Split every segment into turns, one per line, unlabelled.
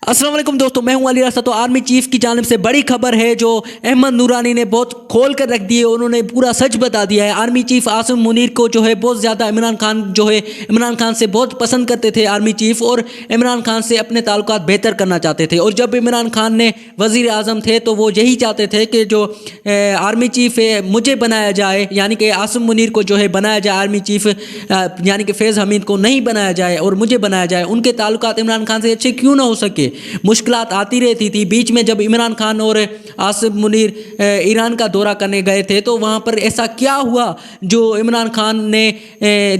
السلام علیکم دوستوں، میں ہوں علی راستہ۔ تو آرمی چیف کی جانب سے بڑی خبر ہے جو احمد نورانی نے بہت کھول کر رکھ دی ہے، انہوں نے پورا سچ بتا دیا ہے۔ آرمی چیف عاصم منیر کو جو ہے بہت زیادہ عمران خان سے بہت پسند کرتے تھے آرمی چیف، اور عمران خان سے اپنے تعلقات بہتر کرنا چاہتے تھے۔ اور جب عمران خان نے وزیر اعظم تھے تو وہ یہی چاہتے تھے کہ جو آرمی چیف ہے مجھے بنایا جائے، یعنی کہ عاصم منیر کو جو ہے بنایا جائے آرمی چیف، یعنی کہ فیض حمید کو نہیں بنایا جائے اور مجھے بنایا جائے۔ ان کے تعلقات عمران خان سے اچھے کیوں نہ ہو سکے؟ مشکلات آتی رہتی تھی بیچ میں۔ جب عمران خان اور عاصم منیر ایران کا دورہ کرنے گئے تھے تو وہاں پر ایسا کیا ہوا جو عمران خان نے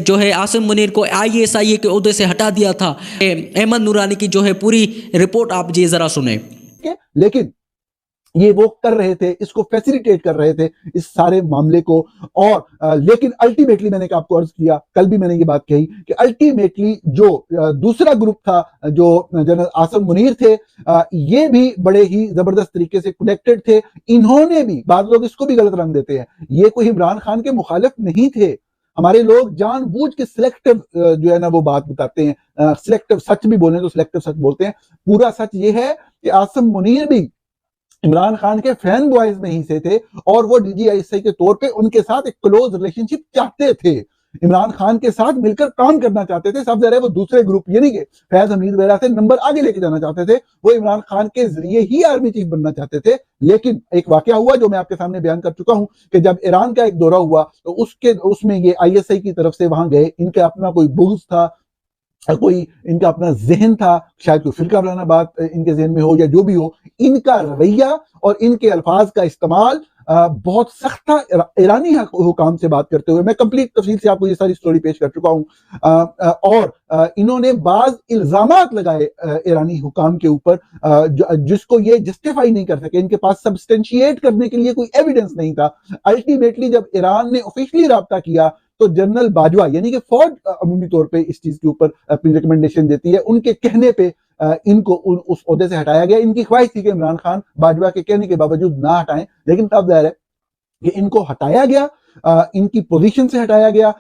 جو ہے عاصم منیر کو ISIA کے عہدے سے ہٹا دیا تھا؟ احمد نورانی کی جو ہے پوری رپورٹ آپ جی ذرا سنیں۔
لیکن یہ وہ کر رہے تھے، اس کو فیسیلیٹیٹ کر رہے تھے اس سارے معاملے کو، اور لیکن الٹیمیٹلی میں نے آپ کو عرض کیا، کل بھی میں نے یہ بات کہی کہ الٹیمیٹلی جو دوسرا گروپ تھا، جو جنرل عاصم منیر تھے، یہ بھی بڑے ہی زبردست طریقے سے کنیکٹڈ تھے۔ انہوں نے بھی، بعض لوگ اس کو بھی غلط رنگ دیتے ہیں، یہ کوئی عمران خان کے مخالف نہیں تھے۔ ہمارے لوگ جان بوجھ کے سلیکٹو جو ہے نا وہ بات بتاتے ہیں، سلیکٹو سچ بھی بولیں تو سلیکٹو سچ بولتے ہیں۔ پورا سچ یہ ہے کہ عاصم منیر بھی عمران خان کے فین بوائز میں ہی سے تھے، اور وہ DGISI کے طور پہ ان کے ساتھ ایک کلوز ریلیشن شپ چاہتے تھے، عمران خان کے ساتھ مل کر کام کرنا چاہتے تھے۔ سب ظاہر ہے وہ دوسرے گروپ، یعنی کہ فیض حمید وغیرہ سے نمبر آگے لے کے جانا چاہتے تھے، وہ عمران خان کے ذریعے ہی آرمی چیف بننا چاہتے تھے۔ لیکن ایک واقعہ ہوا جو میں آپ کے سامنے بیان کر چکا ہوں کہ جب ایران کا ایک دورہ ہوا تو اس میں یہ ISI کی طرف سے وہاں گئے، ان کا اپنا کوئی بغض تھا، کوئی ان کا اپنا ذہن تھا، شاید کوئی فرقہ وارانہ بات ان کے ذہن میں ہو یا جو بھی ہو، ان کا رویہ اور ان کے الفاظ کا استعمال بہت سخت تھا ایرانی حکام سے بات کرتے ہوئے۔ میں کمپلیٹ تفصیل سے آپ کو یہ ساری سٹوری پیش کر چکا ہوں، اور انہوں نے بعض الزامات لگائے ایرانی حکام کے اوپر، جس کو یہ جسٹیفائی نہیں کر سکے، ان کے پاس سبسٹینشیٹ کرنے کے لیے کوئی ایویڈنس نہیں تھا۔ الٹیمیٹلی جب ایران نے آفیشلی رابطہ کیا تو جنرل باجوہ، یعنی کہ فوج عمومی طور پہ اس چیز کے اوپر اپنی ریکمنڈیشن دیتی ہے، ان کے کہنے پہ ان کو اس عہدے سے ہٹایا گیا۔ ان کی خواہش تھی کہ عمران خان باجوہ کے کہنے کے باوجود نہ ہٹائیں، لیکن تب ظاہر ہے کہ ان کو ہٹایا گیا، ان کی پوزیشن سے ہٹایا گیا،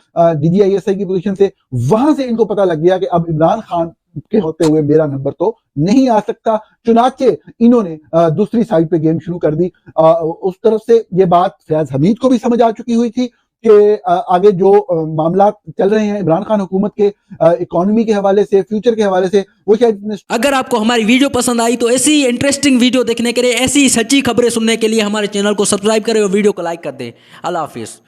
DGISI کی پوزیشن سے۔ وہاں سے ان کو پتہ لگ گیا کہ اب عمران خان کے ہوتے ہوئے میرا نمبر تو نہیں آ سکتا، چنانچہ انہوں نے دوسری سائڈ پہ گیم شروع کر دی۔ اس طرف سے یہ بات فیاض حمید کو بھی سمجھ آ چکی ہوئی تھی کہ آگے جو معاملات چل رہے ہیں عمران خان حکومت کے اکانومی کے حوالے سے، فیوچر کے حوالے سے، وہ شاید۔
اگر آپ کو ہماری ویڈیو پسند آئی تو ایسی انٹرسٹنگ ویڈیو دیکھنے کے لیے، ایسی سچی خبریں سننے کے لیے ہمارے چینل کو سبسکرائب کریں اور ویڈیو کو لائک کر دیں۔ اللہ حافظ۔